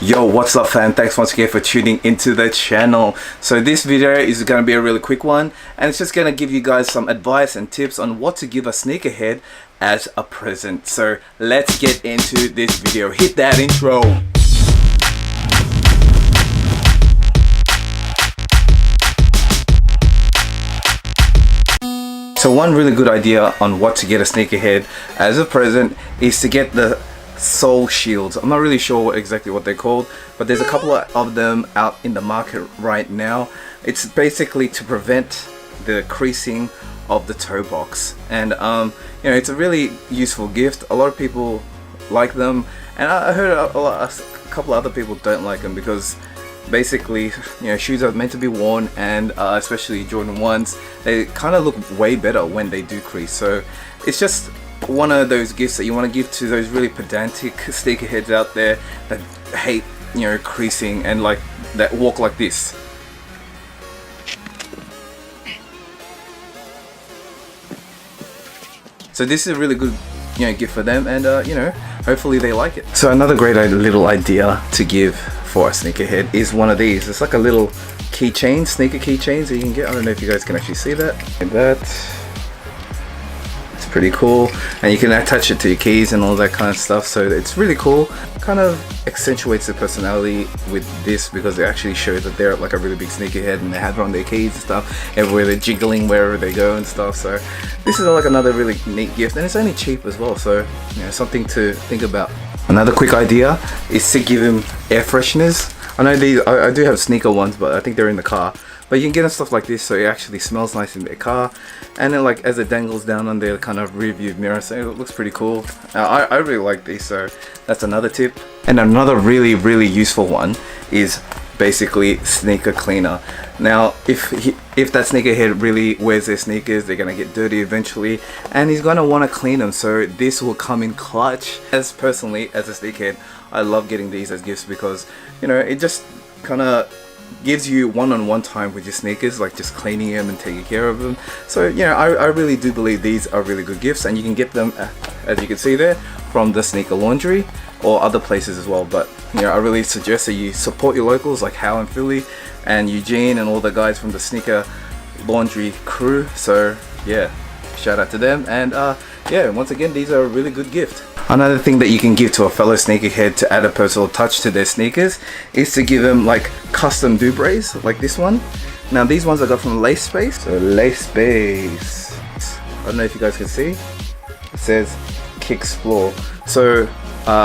Yo, what's up fam? Thanks once again for tuning into the channel. So this video is going to be a really quick one, and it's just going to give you guys some advice and tips on what to give a sneakerhead as a present. So let's get into this video. Hit that intro. So one really good idea on what to get a sneakerhead as a present is to get the sole shields. I'm not really sure exactly what they're called, but there's a couple of them out in the market right now. It's basically to prevent the creasing of the toe box, and you know, it's a really useful gift. A lot of people like them, and I heard a couple other people don't like them because basically, you know, shoes are meant to be worn, and especially Jordan 1s, they kind of look way better when they do crease. So it's just one of those gifts that you want to give to those really pedantic sneakerheads out there that hate, you know, creasing and like that walk like this. So this is a really good, you know, gift for them, and you know, hopefully they like it. So another great little idea to give for a sneakerhead is one of these. It's like a little keychain, sneaker keychains that you can get. I don't know if you guys can actually see that. Like that. Pretty cool, and you can attach it to your keys and all that kind of stuff, so it's really cool. Kind of accentuates the personality with this because it actually shows that they're like a really big sneakerhead and they have it on their keys and stuff everywhere, they're jiggling wherever they go and stuff. So this is like another really neat gift, and it's only cheap as well, so you know, something to think about. Another quick idea is to give him air fresheners. I know these, I do have sneaker ones, but I think they're in the car. But you can get them stuff like this, so it actually smells nice in their car, and then like as it dangles down on their kind of rear view mirror, so it looks pretty cool. I really like these, so that's another tip. And another really useful one is basically sneaker cleaner. Now if that sneakerhead really wears their sneakers, they're gonna get dirty eventually, and he's gonna want to clean them, so this will come in clutch. As personally, as a sneakerhead, I love getting these as gifts because, you know, it just kind of gives you one-on-one time with your sneakers, like just cleaning them and taking care of them. So you know, I really do believe these are really good gifts, and you can get them, as you can see there, from the sneaker laundry or other places as well. But you know, I really suggest that you support your locals like Hal in Philly and Eugene and all the guys from the sneaker laundry crew. So yeah, shout out to them, and yeah, once again, these are a really good gift. Another thing that you can give to a fellow sneakerhead to add a personal touch to their sneakers is to give them like custom dubraes, like this one. Now these ones I got from Lace Space. So Lace Space, I don't know if you guys can see, it says KIXPLORE. So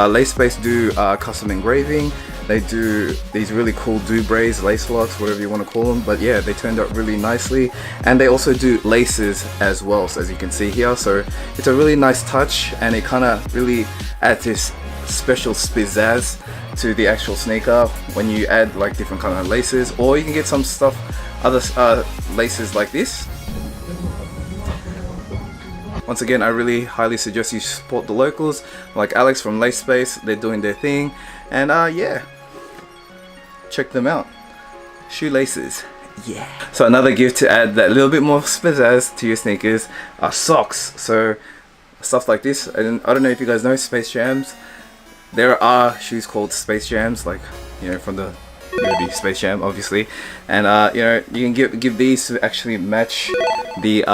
Lace Space do custom engraving. They do these really cool dubraes, lace locks, whatever you want to call them, but yeah, they turned out really nicely. And they also do laces as well, so as you can see here. So it's a really nice touch, and it kind of really adds this special pizzazz to the actual sneaker when you add like different kind of laces. Or you can get some stuff, other laces like this. Once again, I really highly suggest you support the locals like Alex from Lace Space. They're doing their thing, and yeah, check them out. Shoelaces, yeah. So another gift to add that little bit more pizzazz to your sneakers are socks. So stuff like this, and I don't know if you guys know Space Jams. There are shoes called Space Jams, like, you know, from the movie Space Jam, obviously. And you know, you can give these to actually match the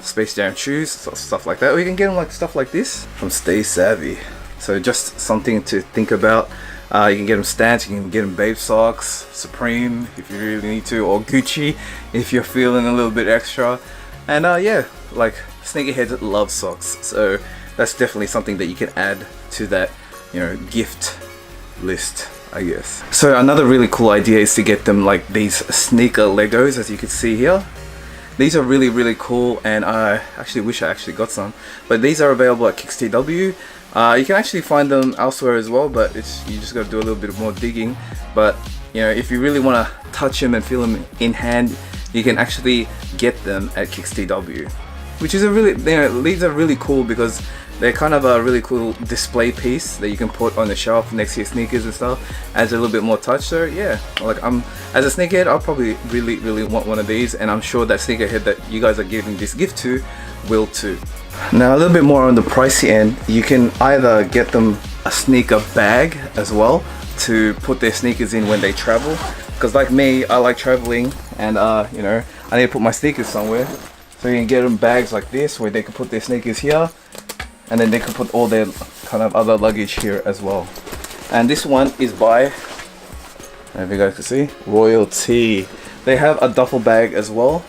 Space Jam shoes, so stuff like that. Or you can get them like stuff like this from Stay Savvy. So just something to think about. You can get them Stance, you can get them Babe socks, Supreme if you really need to, or Gucci if you're feeling a little bit extra. And yeah, like sneakerheads love socks, so that's definitely something that you can add to that, you know, gift list, I guess. So another really cool idea is to get them like these sneaker Legos, as you can see here. These are really cool, and I actually wish I actually got some, but these are available at KiXTW. You can actually find them elsewhere as well, but you just got to do a little bit more digging. But you know, if you really want to touch them and feel them in hand, you can actually get them at KiXTW, which is a really, you know, these are really cool because they're kind of a really cool display piece that you can put on the shelf next to your sneakers and stuff. Adds a little bit more touch. So yeah, like as a sneakerhead, I'll probably really want one of these, and I'm sure that sneakerhead that you guys are giving this gift to will too. Now a little bit more on the pricey end, you can either get them a sneaker bag as well, to put their sneakers in when they travel, because like me, I like traveling, and you know, I need to put my sneakers somewhere. So you can get them bags like this where they can put their sneakers here, and then they can put all their kind of other luggage here as well. And this one is by, if you guys can see, Royalty. They have a duffel bag as well.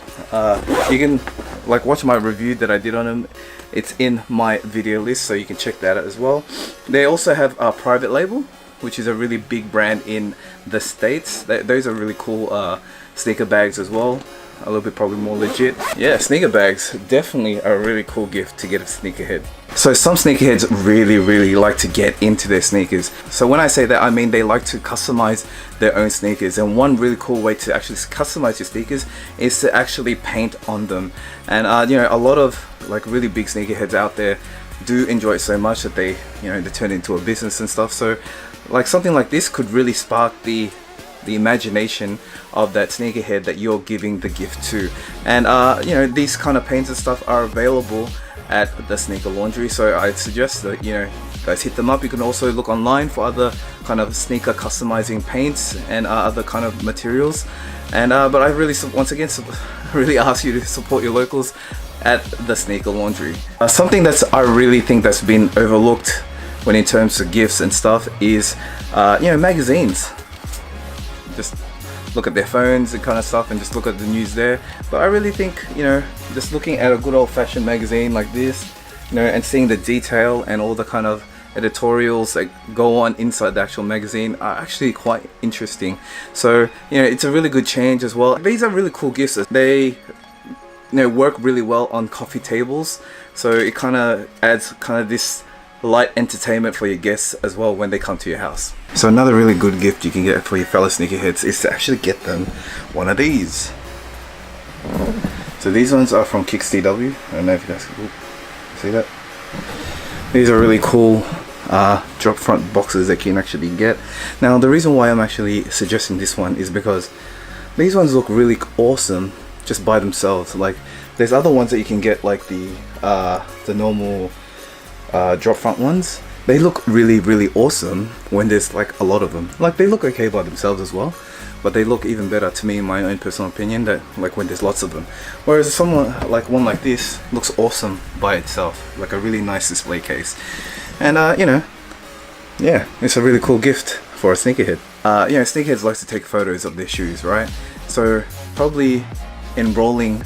You can like watch my review that I did on them. It's in my video list, so you can check that out as well. They also have a private label, which is a really big brand in the States. Those are really cool sneaker bags as well. A little bit probably more legit. Yeah, sneaker bags, definitely a really cool gift to get a sneakerhead. So some sneakerheads really like to get into their sneakers. So when I say that, I mean they like to customize their own sneakers. And one really cool way to actually customize your sneakers is to actually paint on them. And you know, a lot of like really big sneakerheads out there do enjoy it so much that they, you know, they turn it into a business and stuff. So like something like this could really spark the imagination of that sneakerhead that you're giving the gift to. And you know, these kind of paints and stuff are available at the Sneaker Laundry, so I suggest that, you know, guys hit them up. You can also look online for other kind of sneaker customizing paints and other kind of materials. And but I really, once again, really ask you to support your locals at the Sneaker Laundry. Something that's I really think that's been overlooked when in terms of gifts and stuff is you know, magazines. Just look at their phones and kind of stuff and just look at the news there. But I really think, you know, just looking at a good old-fashioned magazine like this, you know, and seeing the detail and all the kind of editorials that go on inside the actual magazine are actually quite interesting. So, you know, it's a really good change as well. These are really cool gifts. They, you know, work really well on coffee tables, so it kind of adds kind of this light entertainment for your guests as well when they come to your house. So another really good gift you can get for your fellow sneakerheads is to actually get them one of these. So these ones are from KIXTW. I don't know if you guys can see that. These are really cool drop front boxes that you can actually get. Now the reason why I'm actually suggesting this one is because these ones look really awesome just by themselves. Like there's other ones that you can get, like the normal drop front ones. They look really awesome when there's like a lot of them. Like they look okay by themselves as well, but they look even better to me in my own personal opinion that like when there's lots of them. Whereas someone like one like this looks awesome by itself, like a really nice display case. And you know, yeah, it's a really cool gift for a sneakerhead. You know, sneakerheads like to take photos of their shoes, right? So probably enrolling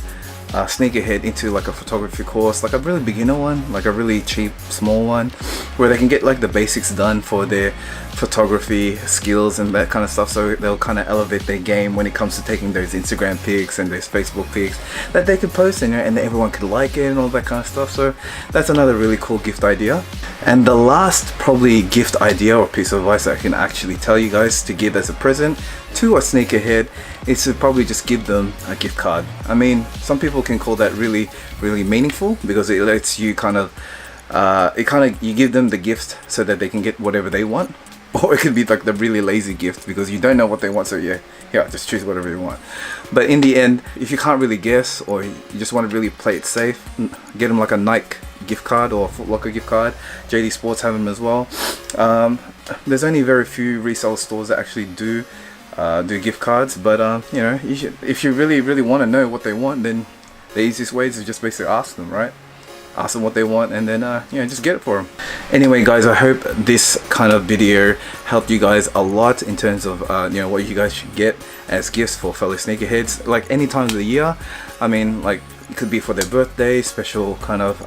sneakerhead into like a photography course, like a really beginner one, like a really cheap small one, where they can get like the basics done for their photography skills and that kind of stuff, so they'll kind of elevate their game when it comes to taking those Instagram pics and those Facebook pics that they could post, you know, and everyone could like it and all that kind of stuff. So that's another really cool gift idea. And the last probably gift idea or piece of advice I can actually tell you guys to give as a present to a sneakerhead is to probably just give them a gift card. I mean, some people can call that really meaningful because it lets you kind of you give them the gift so that they can get whatever they want. Or it could be like the really lazy gift because you don't know what they want, so yeah, just choose whatever you want. But in the end, if you can't really guess, or you just want to really play it safe, get them like a Nike gift card or a Foot Locker gift card. JD Sports have them as well. There's only very few resale stores that actually do gift cards, but you know, if you really want to know what they want, then the easiest way is to just basically ask them, right? Ask them what they want, and then you know, just get it for them. Anyway guys, I hope this kind of video helped you guys a lot in terms of you know, what you guys should get as gifts for fellow sneakerheads, like any time of the year. I mean, like it could be for their birthday, special kind of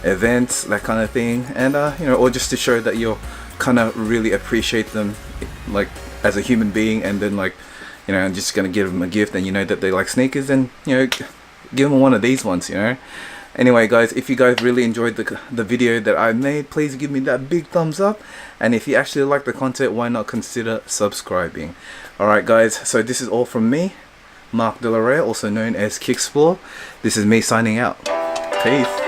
events, that kind of thing, and you know, or just to show that you're kind of really appreciate them like as a human being, and then like, you know, I'm just gonna give them a gift and you know that they like sneakers, and you know, give them one of these ones, you know. Anyway guys, if you guys really enjoyed the video that I made, please give me that big thumbs up, and if you actually like the content, why not consider subscribing. Alright guys, so this is all from me, Mark De La Rey, also known as KIXPLORE. This is me signing out. Peace.